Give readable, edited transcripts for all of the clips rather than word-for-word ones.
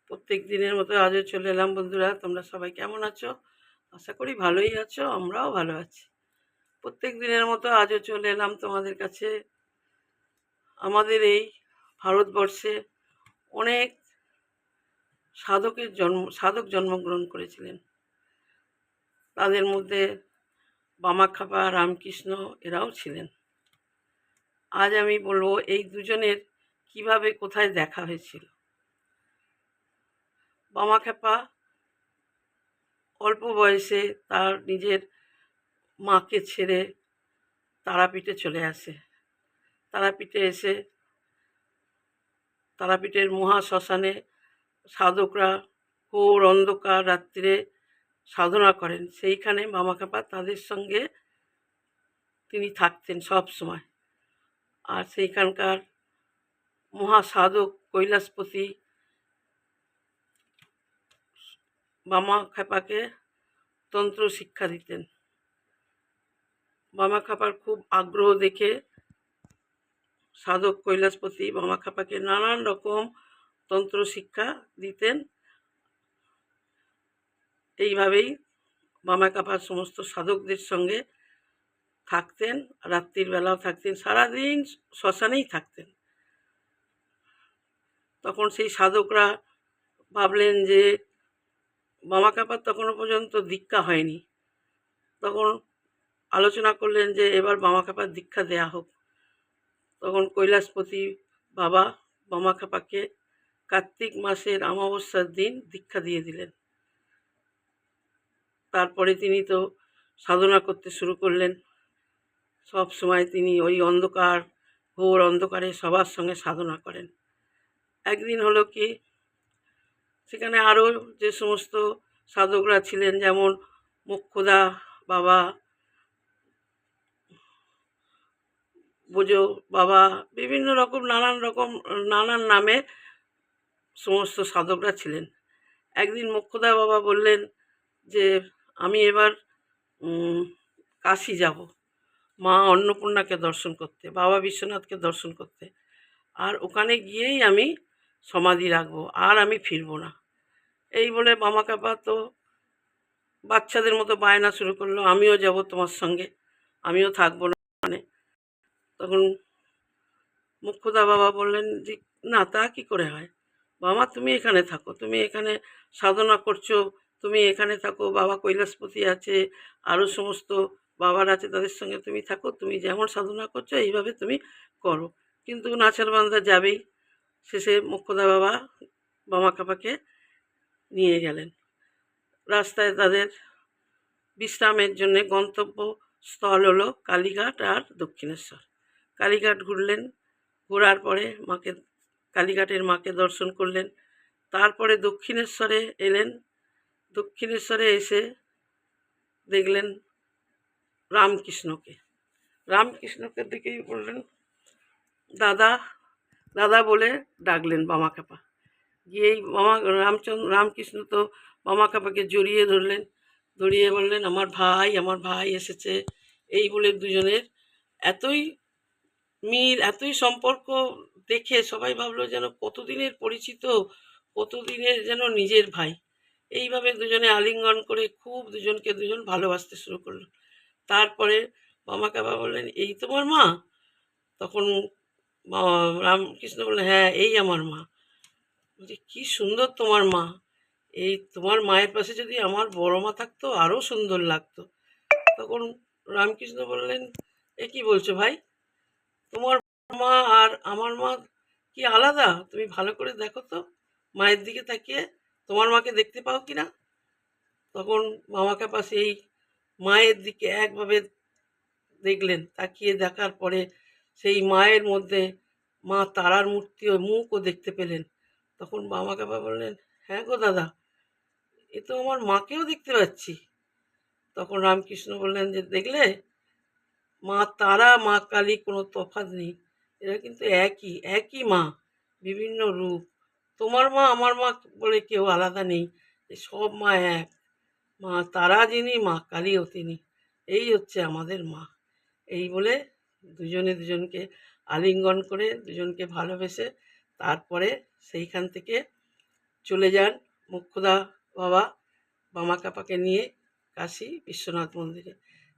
প্রত্যেক দিনের মতো আজও চলে এলাম। বন্ধুরা, তোমরা সবাই কেমন আছো? আশা করি ভালোই আছো, আমরাও ভালো আছি। প্রত্যেক দিনের মতো আজও চলে এলাম তোমাদের কাছে। আমাদের এই ভারতবর্ষে অনেক সাধক জন্মগ্রহণ করেছিলেন। তাদের মধ্যে বামাখ্যাপা, রামকৃষ্ণ এরাও ছিলেন। আজ আমি বলবো এই দুজনের কিভাবে কোথায় দেখা হয়েছিল। বামাখ্যাপা অল্প বয়সে তার নিজের মাকে ছেড়ে তারাপীঠে চলে আসে। তারাপীঠে এসে তারাপীঠের মহাশ্মশানে সাধকরা ঘোর অন্ধকার রাত্রিরে সাধনা করেন। সেইখানে বামাখ্যাপা তাদের সঙ্গে তিনি থাকতেন সব সময়। আর সেইখানকার মহাসাধক কৈলাসপতি বামাখ্যাপাকে তন্ত্র শিক্ষা দিতেন। বামাখ্যাপার খুব আগ্রহ দেখে সাধক কৈলাসপতি বামাখ্যাপাকে নানান রকম তন্ত্র শিক্ষা দিতেন। এইভাবেই বামাখ্যাপা সমস্ত সাধকদের সঙ্গে থাকতেন, রাত্রির বেলাও থাকতেন, সারাদিন শ্মশানেই থাকতেন। তখন সেই সাধকরা ভাবলেন যে বামাখ্যাপার তখনও পর্যন্ত দীক্ষা হয়নি। তখন আলোচনা করলেন যে এবার বামাখ্যাপার দীক্ষা দেয়া হোক। তখন কৈলাসপতি বাবা বামাখ্যাপাকে কার্তিক মাসের অমাবস্যার দিন দীক্ষা দিয়ে দিলেন। তারপরে তিনি তো সাধনা করতে শুরু করলেন। সব সময় তিনি ওই ঘোর অন্ধকারে সবার সঙ্গে সাধনা করেন। একদিন হলো কি, সেখানে আরও যে সমস্ত সাধকরা ছিলেন, যেমন মোক্ষদা বাবা, বোঝো বাবা, বিভিন্ন রকম নানান নামে সমস্ত সাধকরা ছিলেন। একদিন মোক্ষদা বাবা বললেন যে আমি এবার কাশী যাব, মা অন্নপূর্ণাকে দর্শন করতে, বাবা বিশ্বনাথকে দর্শন করতে, আর ওখানে গিয়েই আমি সমাধি রাখবো, আর আমি ফিরবো না। এই বলে বামাখ্যাপা তো বাচ্চাদের মতো বায়না শুরু করলো, আমিও যাব তোমার সঙ্গে, আমিও থাকবো না। তখন মোক্ষদা বাবা বললেন যে না, তা কি করে হয় বাবা, তুমি এখানে থাকো, তুমি এখানে সাধনা করছো, তুমি এখানে থাকো, বাবা কৈলাসপতি আছে, আরও সমস্ত বাবার আছে, তাদের সঙ্গে তুমি থাকো, তুমি যেমন সাধনা করছো এইভাবে তুমি করো। কিন্তু নাছারবান্ধা যাবেই। শেষে মোক্ষদা বাবা বামাখ্যাপাকে নিয়ে গেলেন। রাস্তায় তাদের বিশ্রামের জন্য গন্তব্যস্থল হলো কালীঘাট আর দক্ষিণেশ্বর। কালীঘাট ঘুরলেন, ঘোরার পরে কালীঘাটের মাকে দর্শন করলেন। তারপরে দক্ষিণেশ্বরে এলেন। দক্ষিণেশ্বরে এসে দেখলেন রামকৃষ্ণকে দেখেই বললেন দাদা, দাদা বলে ডাকলেন বামাখ্যাপা। গিয়েই রামকৃষ্ণ তো বামাখ্যাপাকে জড়িয়ে ধরলেন, ধরিয়ে বললেন আমার ভাই এসেছে। এই বলে দুজনের এতই মিল, এতই সম্পর্ক দেখে সবাই ভাবলো যেন কতদিনের পরিচিত, কতদিনের যেন নিজের ভাই। এইভাবে দুজনে আলিঙ্গন করে খুব দুজন ভালোবাসতে শুরু করলো। তারপরে বামাখ্যাপা বললেন এই তোমার মা? তখন রামকৃষ্ণ বললেন হ্যাঁ, এই আমার মা। বলছি কি সুন্দর তোমার মা, এই তোমার মায়ের পাশে যদি আমার বড় মা থাকতো আরও সুন্দর লাগতো। তখন রামকৃষ্ণ বললেন এ কি বলছো ভাই, তোমার মা আর আমার মা কি আলাদা? তুমি ভালো করে দেখো তো, মায়ের দিকে তাকিয়ে তোমার মাকে দেখতে পাও কি না। তখন বামাখ্যাপা সেই মায়ের দিকে একভাবে দেখলেন, তাকিয়ে দেখার পরে সেই মায়ের মধ্যে মা তারার মুখও দেখতে পেলেন। তখন বামাখ্যাপা বললেন হ্যাঁ গো দাদা, এ তো আমার মাকেও দেখতে পাচ্ছি। তখন রামকৃষ্ণ বললেন যে দেখলে, মা তারা মা কালী কোনো তফাৎ নেই, এরা কিন্তু একই মা, বিভিন্ন রূপ। তোমার মা আমার মা বলে কেউ আলাদা নেই, সব মা এক। মা তারা যিনি, মা কালীও তিনি, এই হচ্ছে আমাদের মা। এই বলে দুজনকে আলিঙ্গন করে দুজনকে ভালোবেসে তারপরে সেইখান থেকে চলে যান মুখ্যদা বাবা বামাক্ষ্যাপাকে নিয়ে কাশী বিশ্বনাথ মন্দিরে।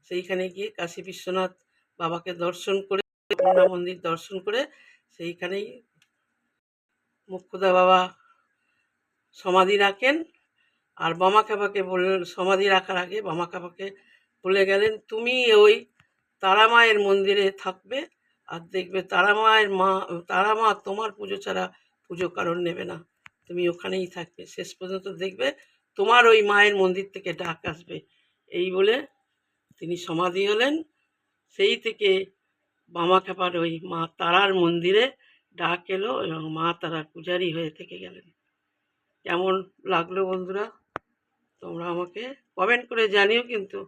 সেইখানে গিয়ে কাশী বিশ্বনাথ বাবাকে দর্শন করে, পূর্ণা মন্দির দর্শন করে সেইখানেই মুখ্যদা বাবা সমাধি রাখেন। আর বামাক্ষ্যাপাকে বললেন, সমাধি রাখার আগে বামাক্ষ্যাপাকে বলে গেলেন, তুমি ওই তারা মায়ের মন্দিরে থাকবে, আর দেখবে তারা মা তোমার পুজো ছাড়া পুজো কারণ নেবে না, তুমি ওখানেই থাকবে, শেষ পর্যন্ত দেখবে তোমার ওই মায়ের মন্দির থেকে ডাক আসবে। এই বলে তিনি সমাধি হলেন। সেই থেকে বামাক্ষ্যাপার ওই মা তারার মন্দিরে ডাক এলো এবং মা তারার পূজারী হয়ে থেকে গেলেন। কেমন লাগলো বন্ধুরা? তোমরা আমাকে কমেন্ট করে জানিও কিন্তু।